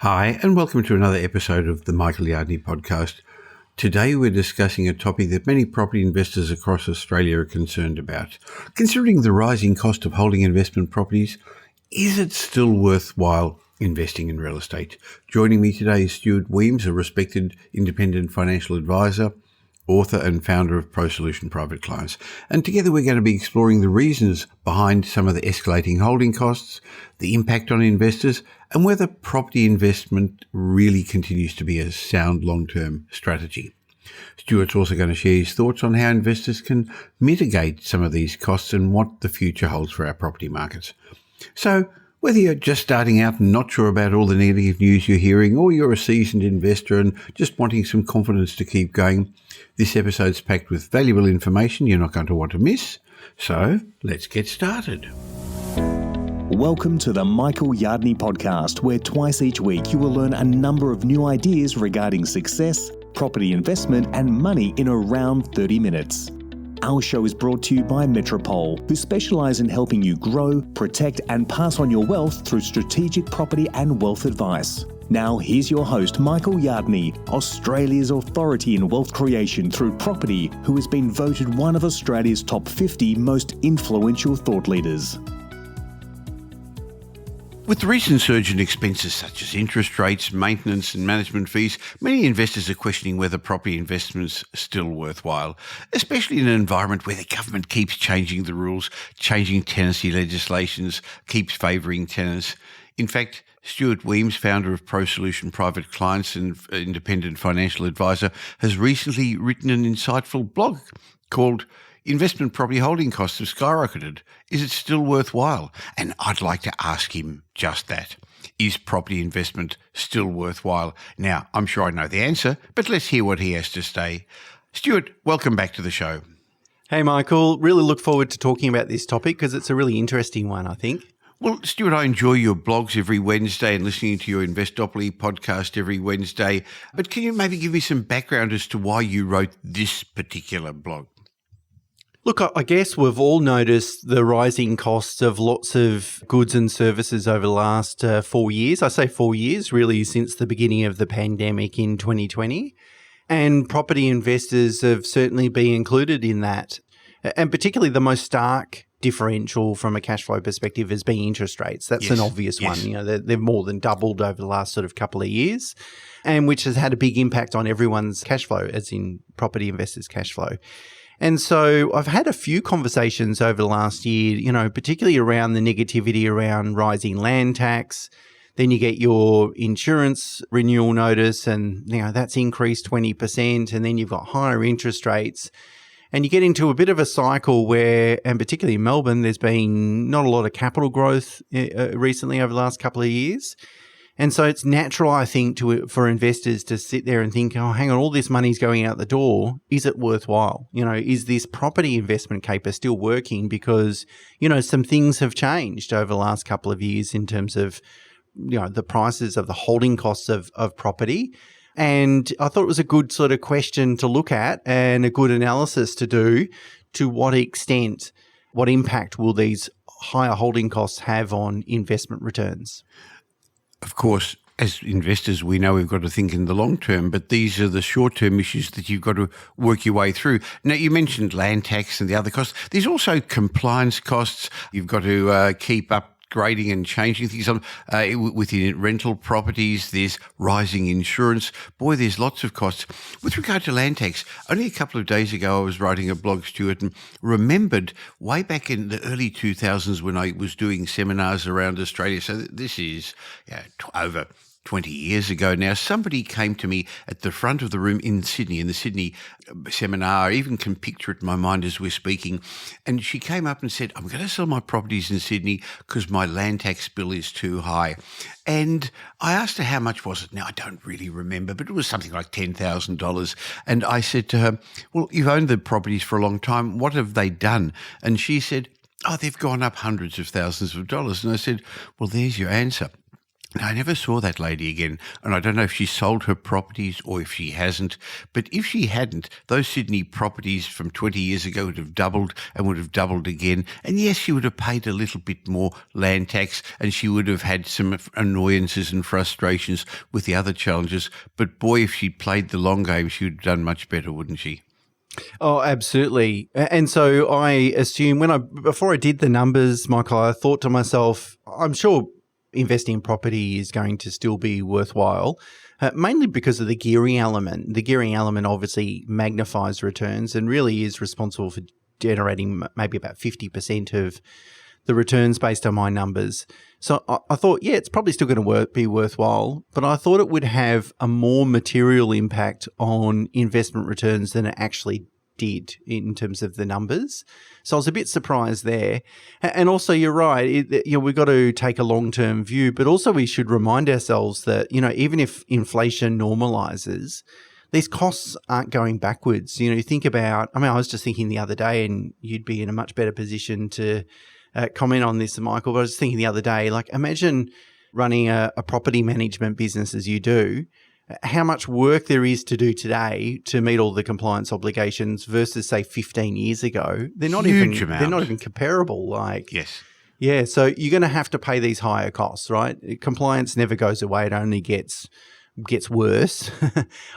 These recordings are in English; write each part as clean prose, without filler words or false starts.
Hi, and welcome to another episode of the Michael Yardney podcast. Today we're discussing a topic that many property investors across Australia are concerned about. Considering the rising cost of holding investment properties, is it still worthwhile investing in real estate? Joining me today is Stuart Wemyss, a respected independent financial advisor, author and founder of Pro Solution Private Clients. And together we're going to be exploring the reasons behind some of the escalating holding costs, the impact on investors, and whether property investment really continues to be a sound long-term strategy. Stuart's also going to share his thoughts on how investors can mitigate some of these costs and what the future holds for our property markets. So, whether you're just starting out and not sure about all the negative news you're hearing, or you're a seasoned investor and just wanting some confidence to keep going, this episode's packed with valuable information you're not going to want to miss. So, let's get started. Welcome to the Michael Yardney podcast, where twice each week you will learn a number of new ideas regarding success, property investment and money in around 30 minutes. Our show is brought to you by Metropole, who specialise in helping you grow, protect and pass on your wealth through strategic property and wealth advice. Now here's your host, Michael Yardney, Australia's authority in wealth creation through property, who has been voted one of Australia's top 50 most influential thought leaders. With the recent surge in expenses such as interest rates, maintenance and management fees, many investors are questioning whether property investments are still worthwhile, especially in an environment where the government keeps changing the rules, changing tenancy legislations, keeps favouring tenants. In fact, Stuart Wemyss, founder of Pro Solution Private Clients and independent financial advisor, has recently written an insightful blog called Investment Property Holding Costs Have Skyrocketed. Is it still worthwhile? And I'd like to ask him just that. Is property investment still worthwhile? Now, I'm sure I know the answer, but let's hear what he has to say. Stuart, welcome back to the show. Hey, Michael. Really look forward to talking about this topic because it's a really interesting one, I think. Well, Stuart, I enjoy your blogs every Wednesday and listening to your Investopoly podcast every Wednesday. But can you maybe give me some background as to why you wrote this particular blog? Look, I guess we've all noticed the rising costs of lots of goods and services over the last 4 years. I say 4 years, really, since the beginning of the pandemic in 2020. And property investors have certainly been included in that. And particularly the most stark differential from a cash flow perspective has been interest rates. That's an obvious one. You know, they've more than doubled over the last sort of couple of years, and which has had a big impact on everyone's cash flow, as in property investors' cash flow. And so I've had a few conversations over the last year, you know, particularly around the negativity around rising land tax. Then you get your insurance renewal notice and, you know, that's increased 20%. And then you've got higher interest rates. And you get into a bit of a cycle where, and particularly in Melbourne, there's been not a lot of capital growth recently over the last couple of years. And so it's natural, I think, for investors to sit there and think, oh, hang on, all this money's going out the door. Is it worthwhile? You know, is this property investment caper still working? Because, you know, some things have changed over the last couple of years in terms of, you know, the prices of the holding costs of property. And I thought it was a good sort of question to look at and a good analysis to do. To what extent, what impact will these higher holding costs have on investment returns? Of course, as investors, we know we've got to think in the long term, but these are the short-term issues that you've got to work your way through. Now, you mentioned land tax and the other costs. There's also compliance costs. You've got to keep upgrading and changing things within rental properties. There's rising insurance. Boy, there's lots of costs. With regard to land tax, only a couple of days ago I was writing a blog, Stuart, and remembered way back in the early 2000s when I was doing seminars around Australia. So this is over 20 years ago now, somebody came to me at the front of the room in the Sydney seminar. I even can picture it in my mind as we're speaking. And she came up and said, I'm going to sell my properties in Sydney because my land tax bill is too high. And I asked her how much was it. Now, I don't really remember, but it was something like $10,000. And I said to her, well, you've owned the properties for a long time. What have they done? And she said, oh, they've gone up hundreds of thousands of dollars. And I said, well, there's your answer. I never saw that lady again, and I don't know if she sold her properties or if she hasn't. But if she hadn't, those Sydney properties from 20 years ago would have doubled and would have doubled again. And yes, she would have paid a little bit more land tax, and she would have had some annoyances and frustrations with the other challenges. But boy, if she played the long game, she would have done much better, wouldn't she? Oh, absolutely. And so I assume before I did the numbers, Michael, I thought to myself, I'm sure investing in property is going to still be worthwhile, mainly because of the gearing element. The gearing element obviously magnifies returns and really is responsible for generating maybe about 50% of the returns based on my numbers. So I thought, yeah, it's probably still going to be worthwhile, but I thought it would have a more material impact on investment returns than it actually did in terms of the numbers. So I was a bit surprised there. And also, you're right, we've got to take a long-term view, but also we should remind ourselves that, even if inflation normalizes, these costs aren't going backwards. You think about, I was just thinking the other day, and you'd be in a much better position to comment on this, Michael, but I was thinking the other day, like imagine running a property management business as you do, how much work there is to do today to meet all the compliance obligations versus say 15 years ago. They're not even comparable. Yes. Yeah, so you're going to have to pay these higher costs, right? Compliance never goes away. It only gets worse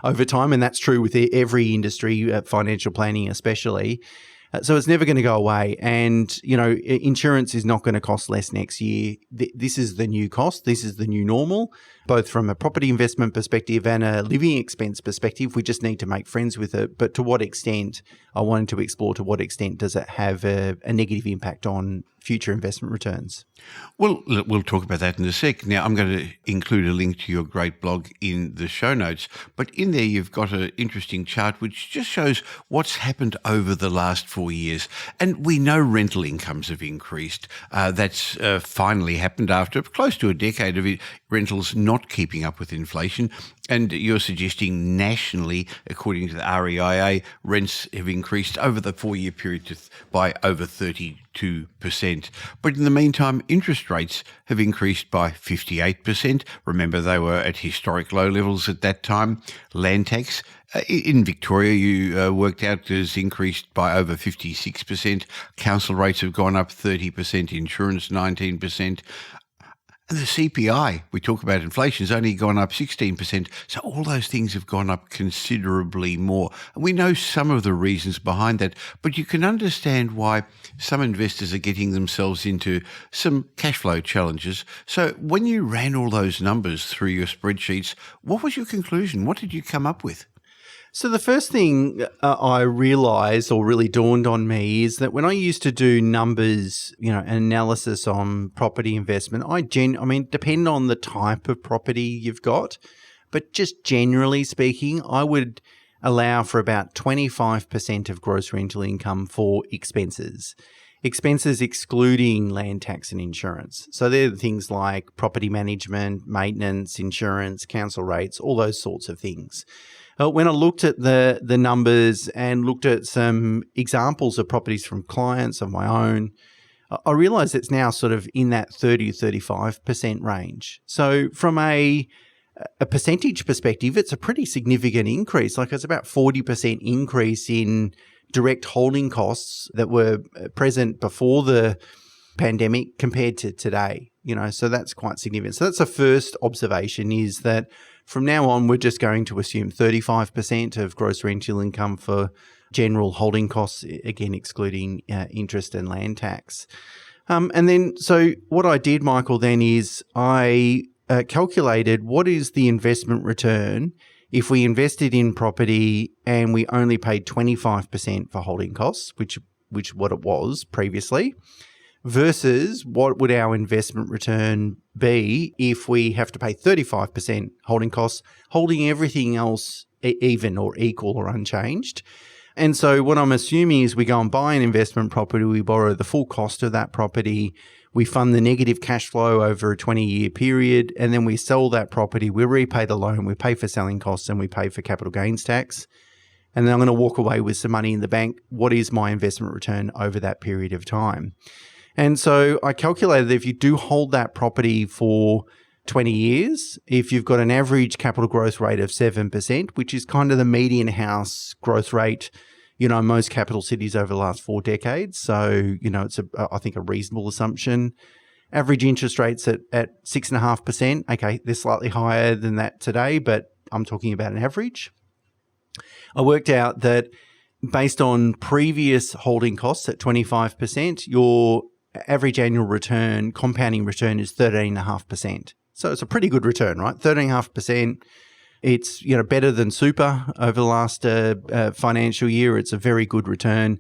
over time, and that's true with every industry, financial planning especially. So it's never going to go away. And, insurance is not going to cost less next year. This is the new cost. This is the new normal, both from a property investment perspective and a living expense perspective. We just need to make friends with it. But to what extent, I wanted to explore to what extent does it have a negative impact on future investment returns? Well, we'll talk about that in a sec. Now, I'm going to include a link to your great blog in the show notes, but in there you've got an interesting chart which just shows what's happened over the last 4 years. And we know rental incomes have increased. That's finally happened after close to a decade of rentals not keeping up with inflation. And you're suggesting nationally, according to the REIA, rents have increased over the 4-year period by over 32%. But in the meantime, interest rates have increased by 58%. Remember, they were at historic low levels at that time. Land tax in Victoria, you worked out, has increased by over 56%. Council rates have gone up 30%, insurance 19%. And the CPI, we talk about inflation, has only gone up 16%. So all those things have gone up considerably more. And we know some of the reasons behind that, but you can understand why some investors are getting themselves into some cash flow challenges. So when you ran all those numbers through your spreadsheets, what was your conclusion? What did you come up with? So the first thing I realised or really dawned on me is that when I used to do numbers, analysis on property investment, depend on the type of property you've got, but just generally speaking, I would allow for about 25% of gross rental income for expenses excluding land tax and insurance. So they're things like property management, maintenance, insurance, council rates, all those sorts of things. When I looked at the numbers and looked at some examples of properties from clients of my own, I realised it's now sort of in that 30 to 35% range. So from a percentage perspective, it's a pretty significant increase. Like it's about 40% increase in direct holding costs that were present before the pandemic compared to today. So that's quite significant. So that's the first observation, is that from now on, we're just going to assume 35% of gross rental income for general holding costs, again, excluding interest and land tax. And then, so what I did, Michael, then is I calculated what is the investment return if we invested in property and we only paid 25% for holding costs, which what it was previously, versus what would our investment return be if we have to pay 35% holding costs, holding everything else even or equal or unchanged. And so what I'm assuming is we go and buy an investment property, we borrow the full cost of that property, we fund the negative cash flow over a 20-year period, and then we sell that property, we repay the loan, we pay for selling costs, and we pay for capital gains tax. And then I'm going to walk away with some money in the bank. What is my investment return over that period of time? And so I calculated that if you do hold that property for 20 years, if you've got an average capital growth rate of 7%, which is kind of the median house growth rate, in most capital cities over the last 4 decades. So, it's I think a reasonable assumption. Average interest rates at 6.5%. Okay, they're slightly higher than that today, but I'm talking about an average. I worked out that based on previous holding costs at 25%, your average annual return, compounding return, is 13.5%. So it's a pretty good return, right? 13.5%. It's better than super over the last financial year. It's a very good return.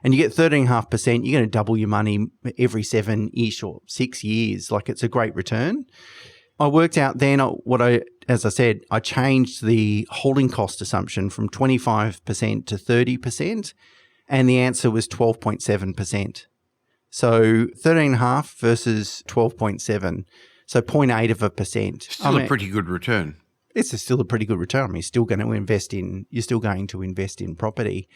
And you get 13.5%, you're going to double your money every 7-ish or 6 years. Like, it's a great return. I worked out then as I said, I changed the holding cost assumption from 25% to 30%, and the answer was 12.7%. So 13.5 versus 12.7, so 0.8%. Still a pretty good return. It's still a pretty good return. I mean, you're still going to invest in property.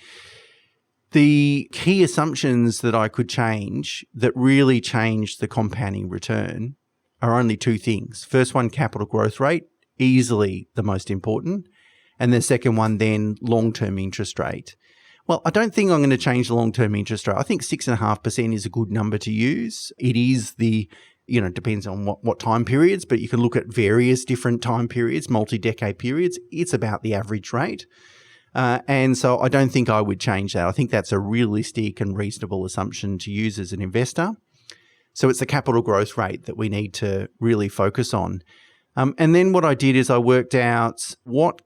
The key assumptions that I could change that really changed the compounding return are only 2 things. First one, capital growth rate, easily the most important. And the second one, then long-term interest rate. Well, I don't think I'm going to change the long-term interest rate. I think 6.5% is a good number to use. It is depends on what time periods, but you can look at various different time periods, multi-decade periods. It's about the average rate. And so I don't think I would change that. I think that's a realistic and reasonable assumption to use as an investor. So it's the capital growth rate that we need to really focus on. And then what I did is I worked out what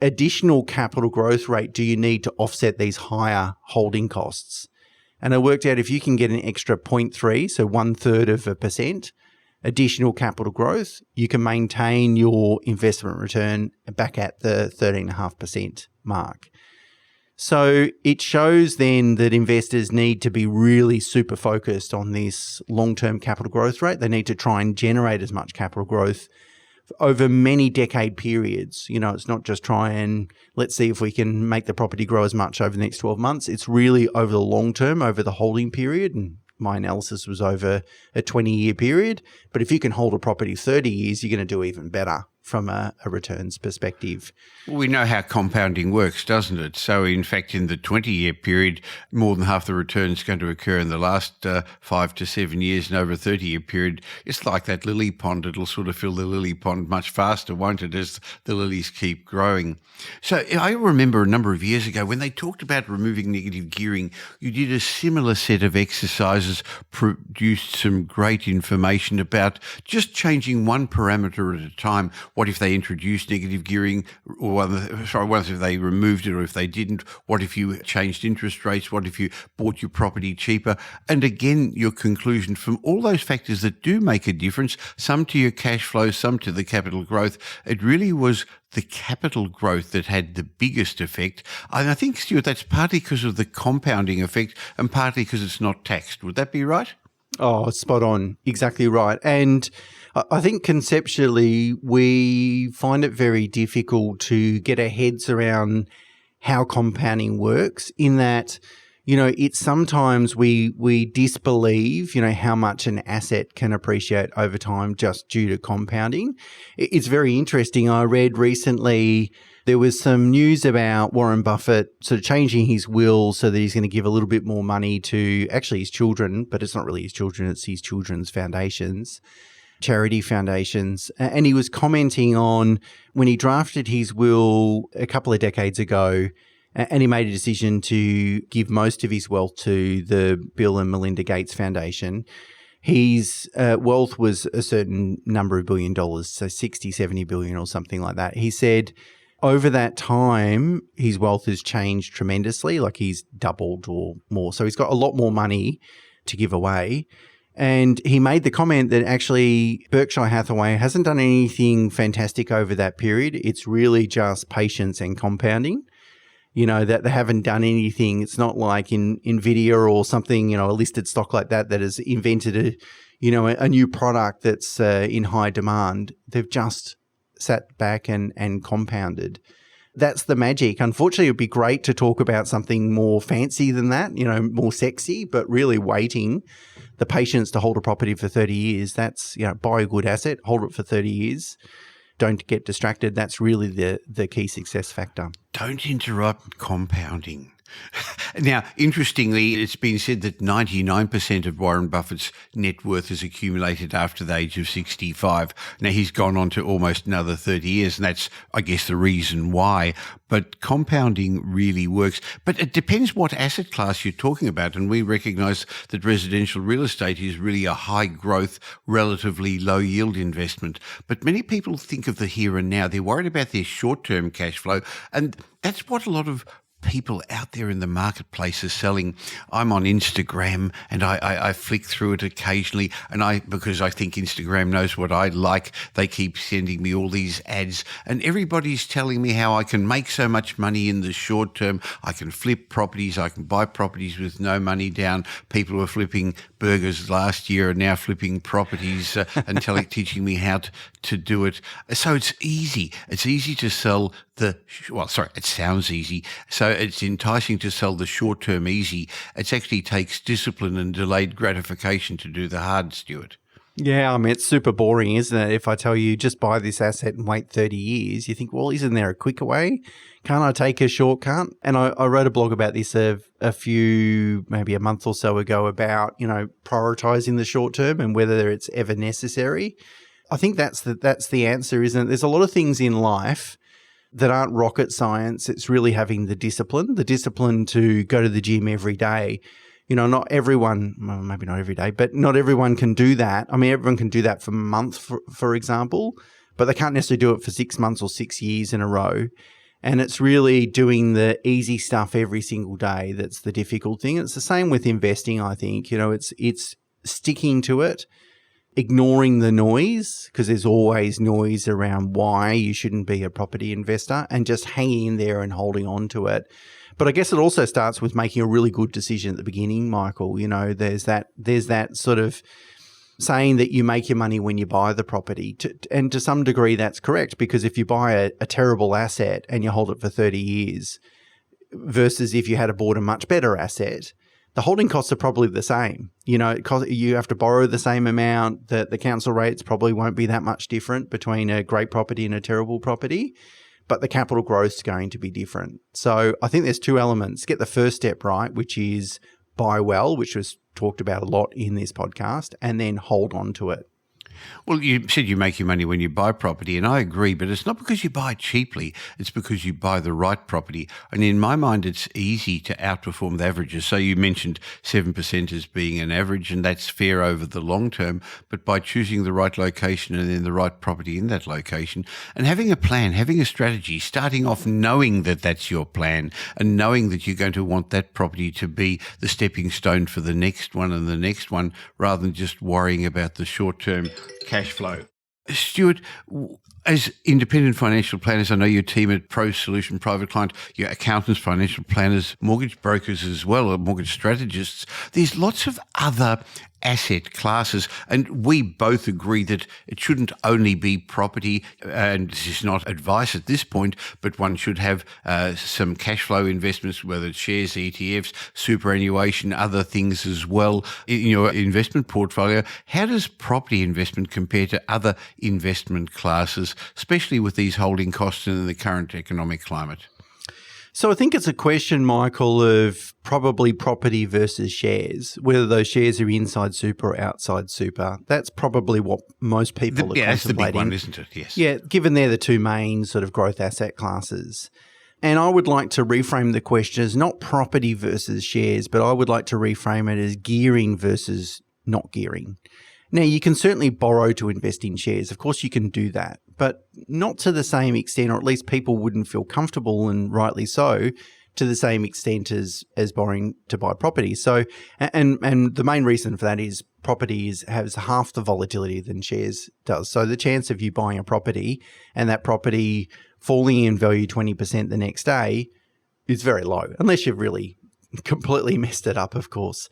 additional capital growth rate do you need to offset these higher holding costs. And I worked out if you can get an extra 0.3, so 1/3% additional capital growth, you can maintain your investment return back at the 13.5% mark. So it shows then that investors need to be really super focused on this long-term capital growth rate. They need to try and generate as much capital growth over many decade periods. It's not just try and let's see if we can make the property grow as much over the next 12 months. It's really over the long term, over the holding period. And my analysis was over a 20-year period. But if you can hold a property 30 years, you're going to do even better from a returns perspective. We know how compounding works, doesn't it? So, in fact, in the 20-year period, more than half the return is going to occur in the last 5 to 7 years, and over a 30-year period, it's like that lily pond. It'll sort of fill the lily pond much faster, won't it, as the lilies keep growing. So I remember a number of years ago when they talked about removing negative gearing, you did a similar set of exercises, produced some great information about just changing one parameter at a time. What if they introduced negative gearing, or what if they removed it, or if they didn't? What if you changed interest rates? What if you bought your property cheaper? And again, your conclusion from all those factors that do make a difference, some to your cash flow, some to the capital growth, it really was the capital growth that had the biggest effect. And I think, Stuart, that's partly because of the compounding effect and partly because it's not taxed. Would that be right? Oh, spot on. Exactly right. And I think conceptually we find it very difficult to get our heads around how compounding works, in that, it's sometimes we disbelieve, how much an asset can appreciate over time just due to compounding. It's very interesting. I read recently there was some news about Warren Buffett sort of changing his will so that he's going to give a little bit more money to actually his children, but it's not really his children, it's his children's foundations, charity foundations. And he was commenting on when he drafted his will a couple of decades ago, and he made a decision to give most of his wealth to the Bill and Melinda Gates Foundation. His wealth was a certain number of $1 billion, so 60, 70 billion or something like that. He said over that time, his wealth has changed tremendously, like he's doubled or more. So he's got a lot more money to give away. And he made the comment that actually Berkshire Hathaway hasn't done anything fantastic over that period. It's really just patience and compounding, that they haven't done anything. It's not like in NVIDIA or something, a listed stock like that has invented a new product that's in high demand. They've just sat back and compounded. That's the magic. Unfortunately, it would be great to talk about something more fancy than that, more sexy, but really waiting, the patience to hold a property for 30 years, that's, buy a good asset, hold it for 30 years. Don't get distracted. That's really the key success factor. Don't interrupt compounding. Now, interestingly, it's been said that 99% of Warren Buffett's net worth is accumulated after the age of 65. Now, he's gone on to almost another 30 years, and that's, I guess, the reason why. But compounding really works. But it depends what asset class you're talking about, and we recognise that residential real estate is really a high-growth, relatively low-yield investment. But many people think of the here and now. They're worried about their short-term cash flow, and that's what a lot of people out there in the marketplace are selling. I'm on Instagram and I flick through it occasionally, and because I think Instagram knows what I like, they keep sending me all these ads, and everybody's telling me how I can make so much money in the short term. I can flip properties, I can buy properties with no money down. People were flipping burgers last year and now flipping properties and teaching me how to do it. So it's easy. It's easy to sell it sounds easy. So it's enticing to sell the short term easy. It actually takes discipline and delayed gratification to do the hard, Stuart. Yeah, it's super boring, isn't it? If I tell you just buy this asset and wait 30 years, you think, well, isn't there a quicker way? Can't I take a shortcut? And I wrote a blog about this maybe a month or so ago about, prioritizing the short term and whether it's ever necessary. I think that's the answer, isn't it? There's a lot of things in life that aren't rocket science. It's really having the discipline to go to the gym every day. Not everyone, well, maybe not every day, but not everyone can do that. Everyone can do that for a month, for example, but they can't necessarily do it for 6 months or 6 years in a row. And it's really doing the easy stuff every single day that's the difficult thing. It's the same with investing, I think. It's sticking to it, ignoring the noise, because there's always noise around why you shouldn't be a property investor, and just hanging in there and holding on to it. But I guess it also starts with making a really good decision at the beginning, Michael. There's that sort of saying that you make your money when you buy the property. And to some degree, that's correct, because if you buy a terrible asset and you hold it for 30 years versus if you had bought a much better asset, the holding costs are probably the same. You have to borrow the same amount. The council rates probably won't be that much different between a great property and a terrible property, but the capital growth is going to be different. So I think there's two elements. Get the first step right, which is buy well, which was talked about a lot in this podcast, and then hold on to it. Well, you said you make your money when you buy property, and I agree, but it's not because you buy cheaply, it's because you buy the right property. And in my mind, it's easy to outperform the averages. So you mentioned 7% as being an average, and that's fair over the long term, but by choosing the right location and then the right property in that location, and having a plan, having a strategy, starting off knowing that that's your plan, and knowing that you're going to want that property to be the stepping stone for the next one and the next one, rather than just worrying about the short-term cash flow. Stuart, as independent financial planners, I know your team at Pro Solution Private Client, your accountants, financial planners, mortgage brokers as well, or mortgage strategists, there's lots of other asset classes, and we both agree that it shouldn't only be property, and this is not advice at this point, but one should have some cash flow investments, whether it's shares, ETFs, superannuation, other things as well in your investment portfolio. How does property investment compare to other investment classes, especially with these holding costs in the current economic climate? So I think it's a question, Michael, of probably property versus shares, whether those shares are inside super or outside super. That's probably what most people are contemplating. That's the big one, isn't it? Yes. Yeah, given they're the two main sort of growth asset classes. And I would like to reframe the question as not property versus shares, but I would like to reframe it as gearing versus not gearing. Now, you can certainly borrow to invest in shares. Of course, you can do that, but not to the same extent, or at least people wouldn't feel comfortable, and rightly so, to the same extent as borrowing to buy property. So, and the main reason for that is property has half the volatility than shares does. So the chance of you buying a property and that property falling in value 20% the next day is very low, unless you've really completely messed it up, of course.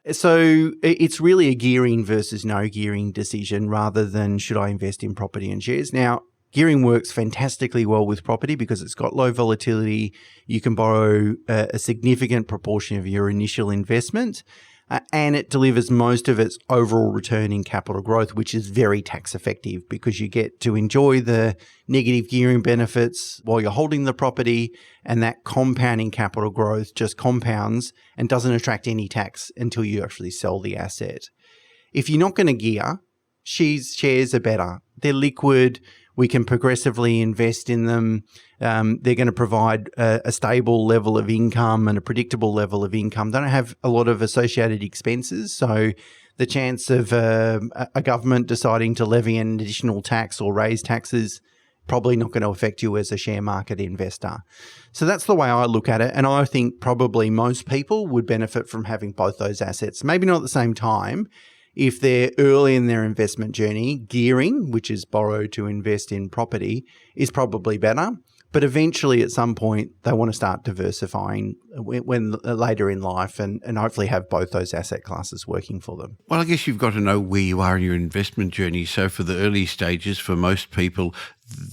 So it's really a gearing versus no gearing decision rather than should I invest in property and shares. Now, Gearing works fantastically well with property because it's got low volatility. You can borrow a significant proportion of your initial investment, and it delivers most of its overall return in capital growth, which is very tax effective because you get to enjoy the negative gearing benefits while you're holding the property, and that compounding capital growth just compounds and doesn't attract any tax until you actually sell the asset. If you're not going to gear, shares are better. They're liquid. We can progressively invest in them. They're going to provide a stable level of income and a predictable level of income. They don't have a lot of associated expenses. So the chance of a government deciding to levy an additional tax or raise taxes probably not going to affect you as a share market investor. So that's the way I look at it. And I think probably most people would benefit from having both those assets, maybe not at the same time. If they're early in their investment journey, gearing, which is borrow to invest in property, is probably better. But eventually, at some point, they want to start diversifying when later in life and hopefully have both those asset classes working for them. Well, I guess you've got to know where you are in your investment journey. So for the early stages, for most people,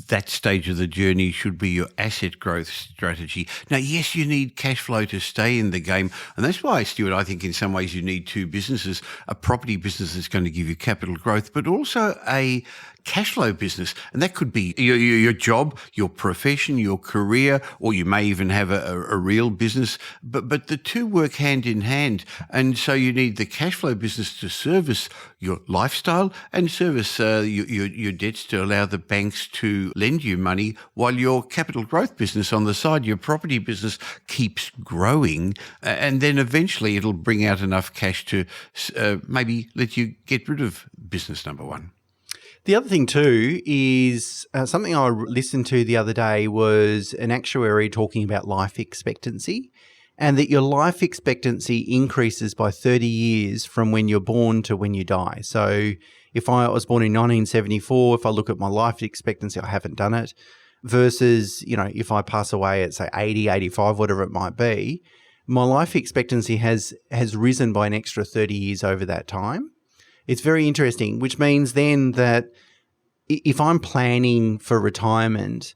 that stage of the journey should be your asset growth strategy. Now, yes, you need cash flow to stay in the game. And that's why, Stuart, I think in some ways you need two businesses, a property business that's going to give you capital growth, but also a cash flow business. And that could be your job, your profession, your career, or you may even have a real business. But the two work hand in hand. And so you need the cash flow business to service your lifestyle and service your debts to allow the banks to lend you money, while your capital growth business on the side, your property business, keeps growing. And then eventually it'll bring out enough cash to maybe let you get rid of business number one. The other thing too is something I listened to the other day was an actuary talking about life expectancy, and that your life expectancy increases by 30 years from when you're born to when you die. So if I was born in 1974, if I look at my life expectancy, I haven't done it, versus, if I pass away at say 80, 85, whatever it might be, my life expectancy has risen by an extra 30 years over that time. It's very interesting, which means then that if I'm planning for retirement,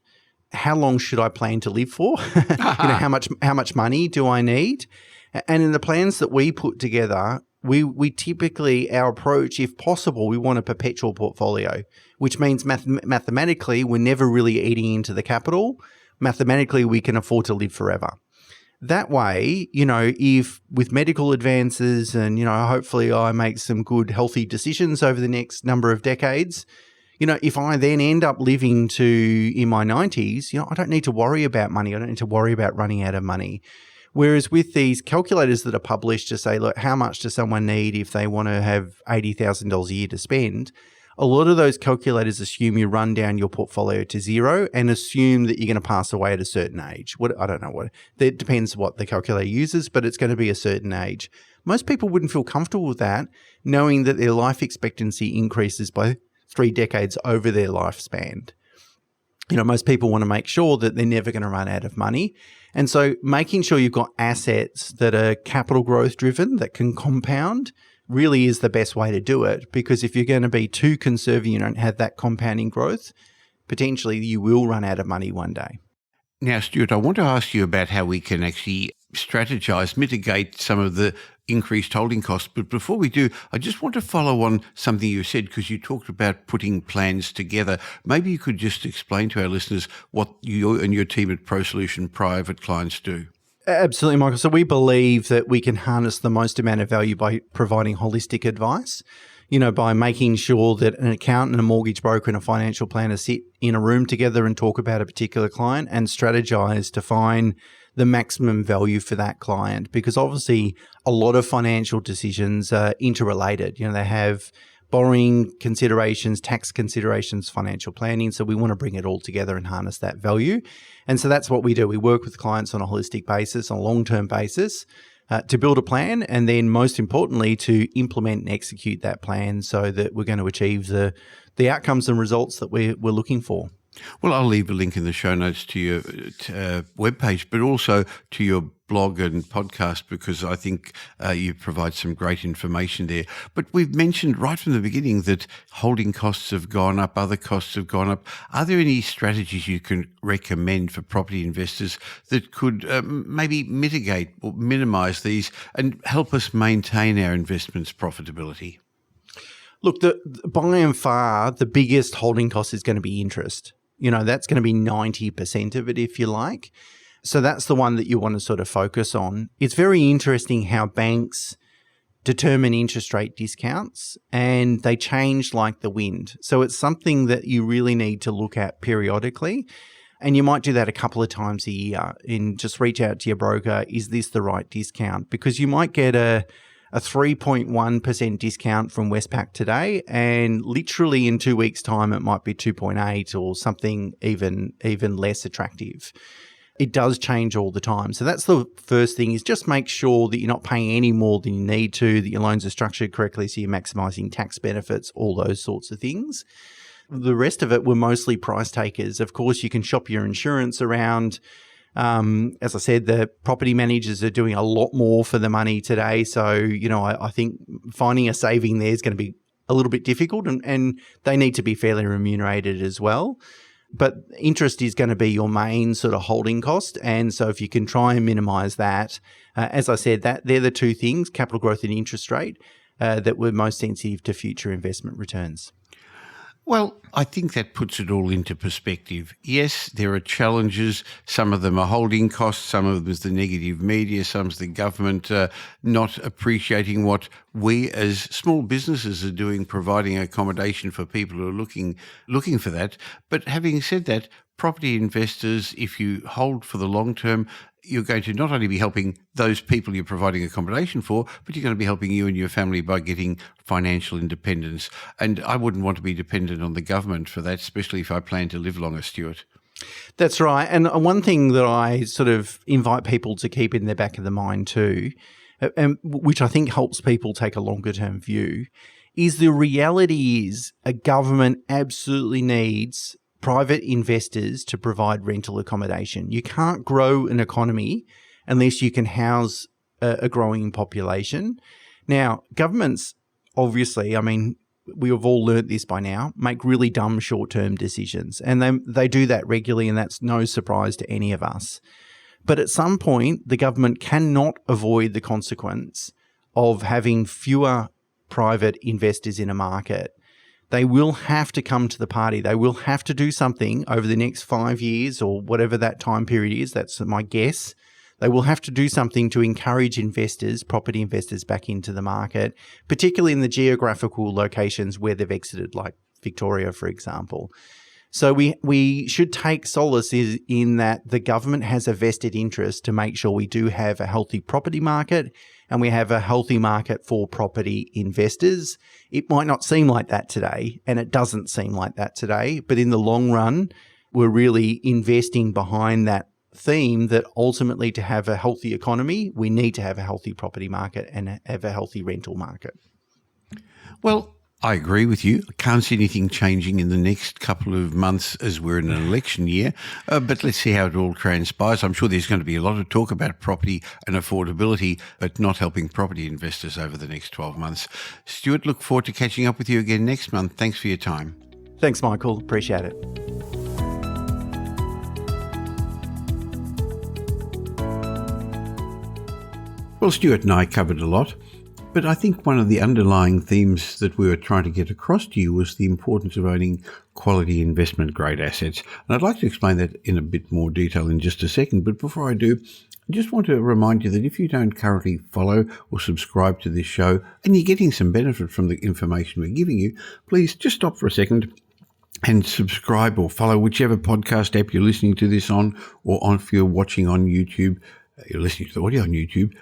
how long should I plan to live for? How much money do I need? And in the plans that we put together, we typically, our approach, if possible, we want a perpetual portfolio, which means mathematically we're never really eating into the capital. Mathematically, we can afford to live forever. That way, if with medical advances and, hopefully I make some good, healthy decisions over the next number of decades, if I then end up living to in my 90s, I don't need to worry about money. I don't need to worry about running out of money. Whereas with these calculators that are published to say, look, how much does someone need if they want to have $80,000 a year to spend? A lot of those calculators assume you run down your portfolio to zero and assume that you're going to pass away at a certain age. I don't know it depends what the calculator uses, but it's going to be a certain age. Most people wouldn't feel comfortable with that, knowing that their life expectancy increases by 3 decades over their lifespan. Most people want to make sure that they're never going to run out of money. And so making sure you've got assets that are capital growth driven, that can compound, really is the best way to do it, because if you're going to be too conservative, you don't have that compounding growth, potentially you will run out of money one day. Now, Stuart, I want to ask you about how we can actually strategize, mitigate some of the increased holding costs. But before we do, I just want to follow on something you said, because you talked about putting plans together. Maybe you could just explain to our listeners what you and your team at ProSolution Private Clients do. Absolutely, Michael. So we believe that we can harness the most amount of value by providing holistic advice, by making sure that an accountant, a mortgage broker and a financial planner sit in a room together and talk about a particular client and strategize to find the maximum value for that client. Because obviously a lot of financial decisions are interrelated. They have borrowing considerations, tax considerations, financial planning. So we want to bring it all together and harness that value. And so that's what we do. We work with clients on a holistic basis, on a long-term basis, to build a plan, and then most importantly, to implement and execute that plan so that we're going to achieve the outcomes and results that we're looking for. Well, I'll leave a link in the show notes to your webpage, but also to your blog and podcast, because I think you provide some great information there. But we've mentioned right from the beginning that holding costs have gone up, other costs have gone up. Are there any strategies you can recommend for property investors that could maybe mitigate or minimise these and help us maintain our investments' profitability? Look, by and far, the biggest holding cost is going to be interest. That's going to be 90% of it, if you like. So that's the one that you want to sort of focus on. It's very interesting how banks determine interest rate discounts, and they change like the wind. So it's something that you really need to look at periodically. And you might do that a couple of times a year and just reach out to your broker. Is this the right discount? Because you might get a 3.1% discount from Westpac today, and literally in 2 weeks' time, it might be 2.8 or something even less attractive. It does change all the time. So that's the first thing, is just make sure that you're not paying any more than you need to, that your loans are structured correctly so you're maximising tax benefits, all those sorts of things. The rest of it were mostly price takers. Of course, you can shop your insurance around. As I said, the property managers are doing a lot more for the money today. So, I think finding a saving there is going to be a little bit difficult, and they need to be fairly remunerated as well. But interest is going to be your main sort of holding cost. And so if you can try and minimise that, as I said, that they're the two things, capital growth and interest rate, that were most sensitive to future investment returns. Well, I think that puts it all into perspective. Yes, there are challenges. Some of them are holding costs. Some of them is the negative media. Some's the government not appreciating what we as small businesses are doing, providing accommodation for people who are looking for that. But having said that, property investors, if you hold for the long term, you're going to not only be helping those people you're providing accommodation for, but you're going to be helping you and your family by getting financial independence. And I wouldn't want to be dependent on the government for that, especially if I plan to live longer, Stuart. That's right. And one thing that I sort of invite people to keep in the back of the mind too, and which I think helps people take a longer term view, is the reality is a government absolutely needs private investors to provide rental accommodation. You can't grow an economy unless you can house a growing population. Now, governments, obviously, we have all learnt this by now, make really dumb short-term decisions. And they do that regularly, and that's no surprise to any of us. But at some point, the government cannot avoid the consequence of having fewer private investors in a market. They will have to come to the party. They will have to do something over the next 5 years or whatever that time period is. That's my guess. They will have to do something to encourage investors, property investors, back into the market, particularly in the geographical locations where they've exited, like Victoria, for example. So we should take solace in that the government has a vested interest to make sure we do have a healthy property market and we have a healthy market for property investors. It might not seem like that today, and it doesn't seem like that today, but in the long run, we're really investing behind that theme that ultimately, to have a healthy economy, we need to have a healthy property market and have a healthy rental market. Well, I agree with you. I can't see anything changing in the next couple of months as we're in an election year, but let's see how it all transpires. I'm sure there's going to be a lot of talk about property and affordability, but not helping property investors over the next 12 months. Stuart, look forward to catching up with you again next month. Thanks for your time. Thanks, Michael. Appreciate it. Well, Stuart and I covered a lot. But I think one of the underlying themes that we were trying to get across to you was the importance of owning quality investment grade assets. And I'd like to explain that in a bit more detail in just a second. But before I do, I just want to remind you that if you don't currently follow or subscribe to this show and you're getting some benefit from the information we're giving you, please just stop for a second and subscribe or follow whichever podcast app you're listening to this on, or on if you're watching on YouTube, you're listening to the audio on YouTube.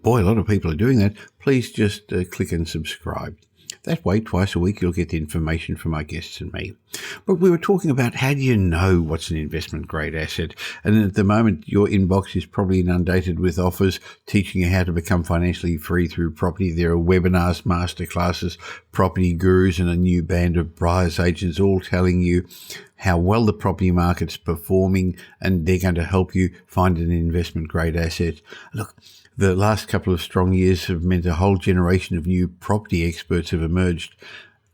Boy, a lot of people are doing that. Please just click and subscribe. That way, twice a week, you'll get the information from our guests and me. But we were talking about, how do you know what's an investment grade asset? And at the moment, your inbox is probably inundated with offers teaching you how to become financially free through property. There are webinars, masterclasses, property gurus, and a new band of buyers agents all telling you how well the property market's performing, and they're going to help you find an investment grade asset. Look, the last couple of strong years have meant a whole generation of new property experts have emerged,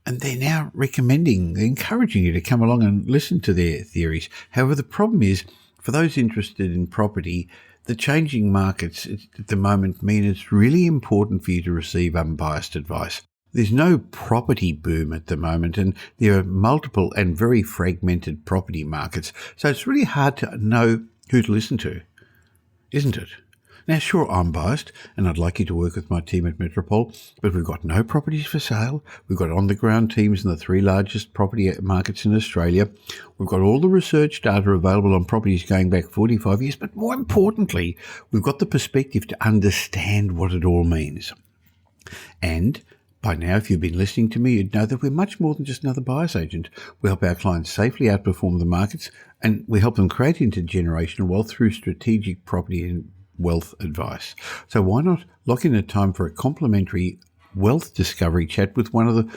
and they're now encouraging you to come along and listen to their theories. However, the problem is, for those interested in property, the changing markets at the moment mean it's really important for you to receive unbiased advice. There's no property boom at the moment, and there are multiple and very fragmented property markets, so it's really hard to know who to listen to, isn't it? Now, sure, I'm biased, and I'd like you to work with my team at Metropole, but we've got no properties for sale. We've got on-the-ground teams in the 3 largest property markets in Australia. We've got all the research data available on properties going back 45 years, but more importantly, we've got the perspective to understand what it all means. And by now, if you've been listening to me, you'd know that we're much more than just another buyer's agent. We help our clients safely outperform the markets, and we help them create intergenerational wealth through strategic property and wealth advice. So why not lock in a time for a complimentary wealth discovery chat with one of the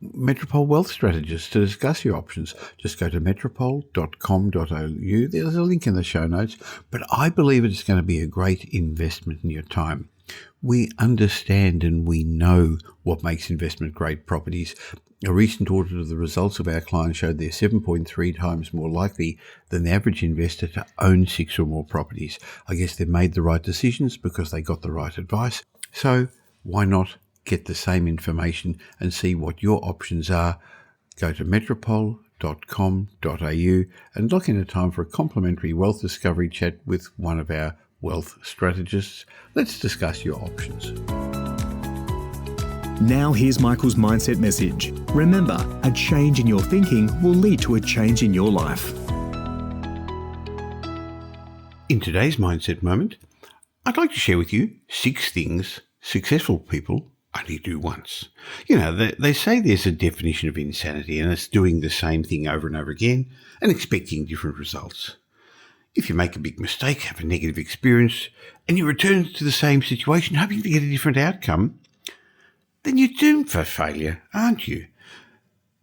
Metropole wealth strategists to discuss your options? Just go to metropole.com.au. There's a link in the show notes, but I believe it's going to be a great investment in your time. We understand and we know what makes investment grade properties. A recent audit of the results of our clients showed they're 7.3 times more likely than the average investor to own 6 or more properties. I guess they made the right decisions because they got the right advice. So why not get the same information and see what your options are? Go to metropole.com.au and lock in a time for a complimentary wealth discovery chat with one of our wealth strategists. Let's discuss your options. Now here's Michael's mindset message. Remember, a change in your thinking will lead to a change in your life. In today's mindset moment, I'd like to share with you 6 things successful people only do once. You know, they say there's a definition of insanity, and it's doing the same thing over and over again and expecting different results. If you make a big mistake, have a negative experience, and you return to the same situation hoping to get a different outcome, then you're doomed for failure, aren't you?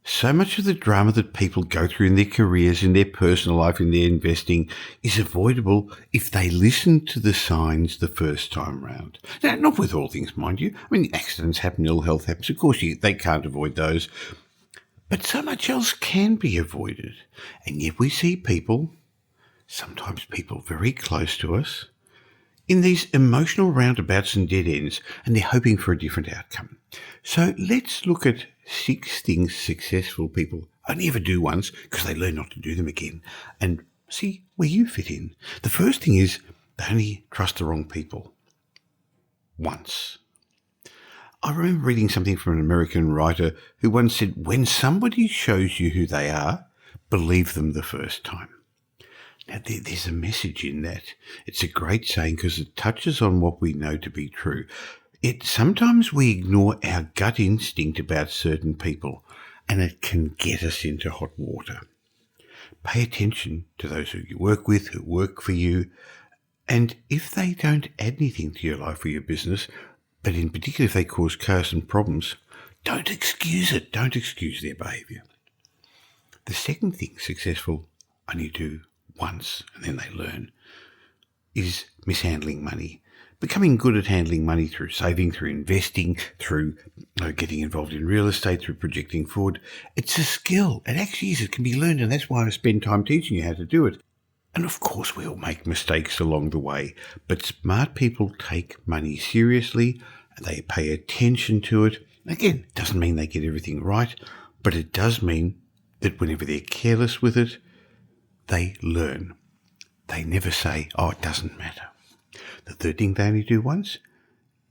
So much of the drama that people go through in their careers, in their personal life, in their investing is avoidable if they listen to the signs the first time round. Now, not with all things, mind you. I mean, accidents happen, ill health happens. Of course, they can't avoid those. But so much else can be avoided. And yet we see people, sometimes people very close to us, in these emotional roundabouts and dead ends, and they're hoping for a different outcome. So let's look at 6 things successful people only ever do once because they learn not to do them again, and see where you fit in. The first thing is they only trust the wrong people once. I remember reading something from an American writer who once said, when somebody shows you who they are, believe them the first time. Now, there's a message in that. It's a great saying because it touches on what we know to be true. Sometimes we ignore our gut instinct about certain people, and it can get us into hot water. Pay attention to those who you work with, who work for you, and if they don't add anything to your life or your business, but in particular if they cause chaos and problems, don't excuse it. Don't excuse their behaviour. The second thing successful only do once and then they learn is mishandling money. Becoming good at handling money through saving, through investing, through getting involved in real estate, through projecting forward. It's a skill. It actually is. It can be learned, and that's why I spend time teaching you how to do it. And of course, we all make mistakes along the way, but smart people take money seriously and they pay attention to it. Again, it doesn't mean they get everything right, but it does mean that whenever they're careless with it, they learn. They never say, oh, it doesn't matter. The third thing they only do once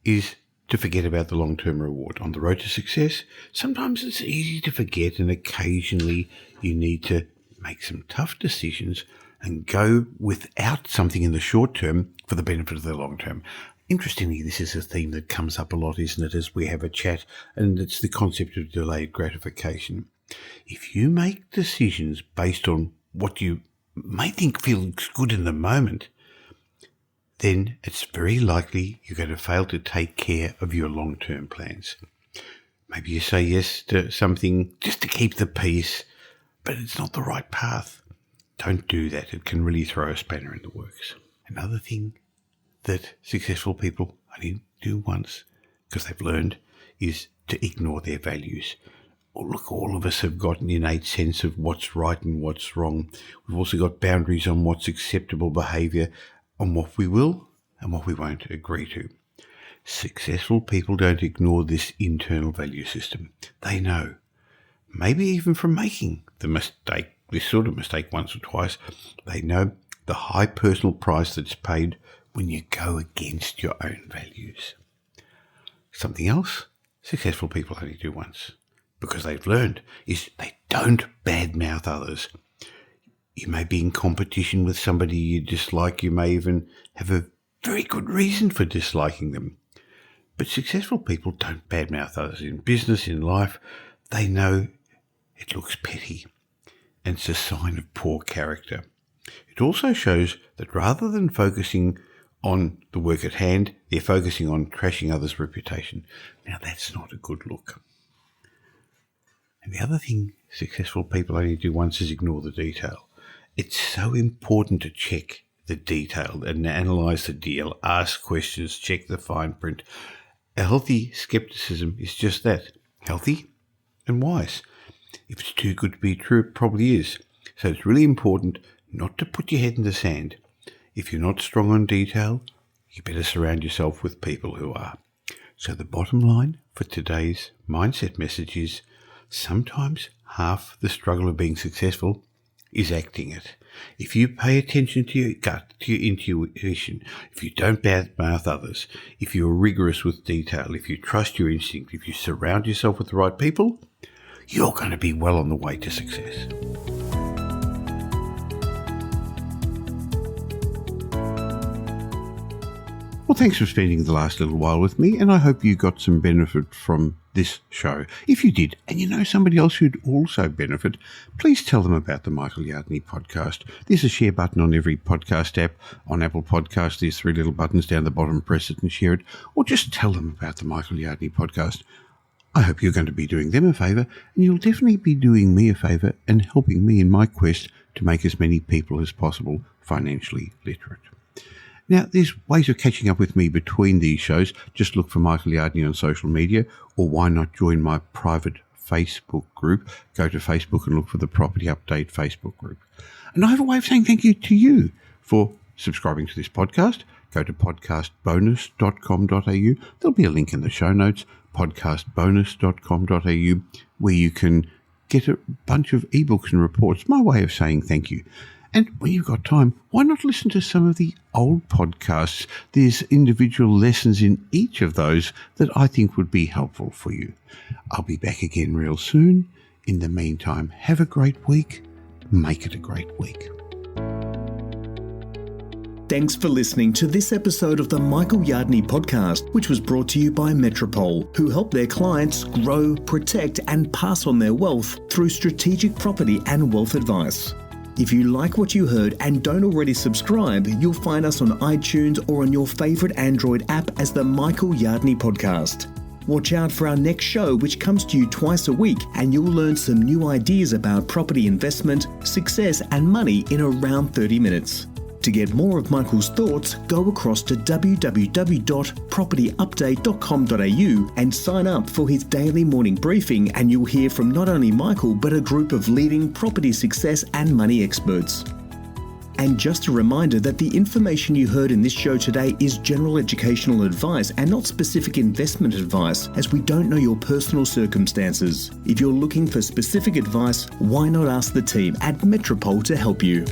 is to forget about the long-term reward. On the road to success, sometimes it's easy to forget, and occasionally you need to make some tough decisions and go without something in the short term for the benefit of the long term. Interestingly, this is a theme that comes up a lot, isn't it, as we have a chat, and it's the concept of delayed gratification. If you make decisions based on what you may think feels good in the moment, then it's very likely you're going to fail to take care of your long-term plans. Maybe you say yes to something just to keep the peace, but it's not the right path. Don't do that. It can really throw a spanner in the works. Another thing that successful people only do once, because they've learned, is to ignore their values. Oh, look, all of us have got an innate sense of what's right and what's wrong. We've also got boundaries on what's acceptable behaviour, on what we will and what we won't agree to. Successful people don't ignore this internal value system. They know, maybe even from making this sort of mistake once or twice, they know the high personal price that's paid when you go against your own values. Something else successful people only do once, because they've learned, is they don't badmouth others. You may be in competition with somebody you dislike. You may even have a very good reason for disliking them. But successful people don't badmouth others in business, in life. They know it looks petty and it's a sign of poor character. It also shows that rather than focusing on the work at hand, they're focusing on trashing others' reputation. Now, that's not a good look. And the other thing successful people only do once is ignore the detail. It's so important to check the detail and analyse the deal, ask questions, check the fine print. A healthy skepticism is just that, healthy and wise. If it's too good to be true, it probably is. So it's really important not to put your head in the sand. If you're not strong on detail, you better surround yourself with people who are. So the bottom line for today's mindset message is sometimes half the struggle of being successful is acting it. If you pay attention to your gut, to your intuition, if you don't badmouth others, if you're rigorous with detail, if you trust your instinct, if you surround yourself with the right people, you're going to be well on the way to success. Well, thanks for spending the last little while with me, and I hope you got some benefit from this show. If you did, and you know somebody else who'd also benefit, please tell them about the Michael Yardney podcast. There's a share button on every podcast app. On Apple Podcasts, there's 3 little buttons down the bottom. Press it and share it, or just tell them about the Michael Yardney podcast. I hope you're going to be doing them a favour, and you'll definitely be doing me a favour and helping me in my quest to make as many people as possible financially literate. Now, there's ways of catching up with me between these shows. Just look for Michael Yardney on social media, or why not join my private Facebook group? Go to Facebook and look for the Property Update Facebook group. And I have a way of saying thank you to you for subscribing to this podcast. Go to podcastbonus.com.au. There'll be a link in the show notes, podcastbonus.com.au, where you can get a bunch of ebooks and reports. My way of saying thank you. And when you've got time, why not listen to some of the old podcasts? There's individual lessons in each of those that I think would be helpful for you. I'll be back again real soon. In the meantime, have a great week. Make it a great week. Thanks for listening to this episode of the Michael Yardney podcast, which was brought to you by Metropole, who help their clients grow, protect, and pass on their wealth through strategic property and wealth advice. If you like what you heard and don't already subscribe, you'll find us on iTunes or on your favourite Android app as the Michael Yardney Podcast. Watch out for our next show, which comes to you twice a week, and you'll learn some new ideas about property investment, success and money in around 30 minutes. To get more of Michael's thoughts, go across to www.propertyupdate.com.au and sign up for his daily morning briefing, and you'll hear from not only Michael but a group of leading property success and money experts. And just a reminder that the information you heard in this show today is general educational advice and not specific investment advice, as we don't know your personal circumstances. If you're looking for specific advice, why not ask the team at Metropole to help you?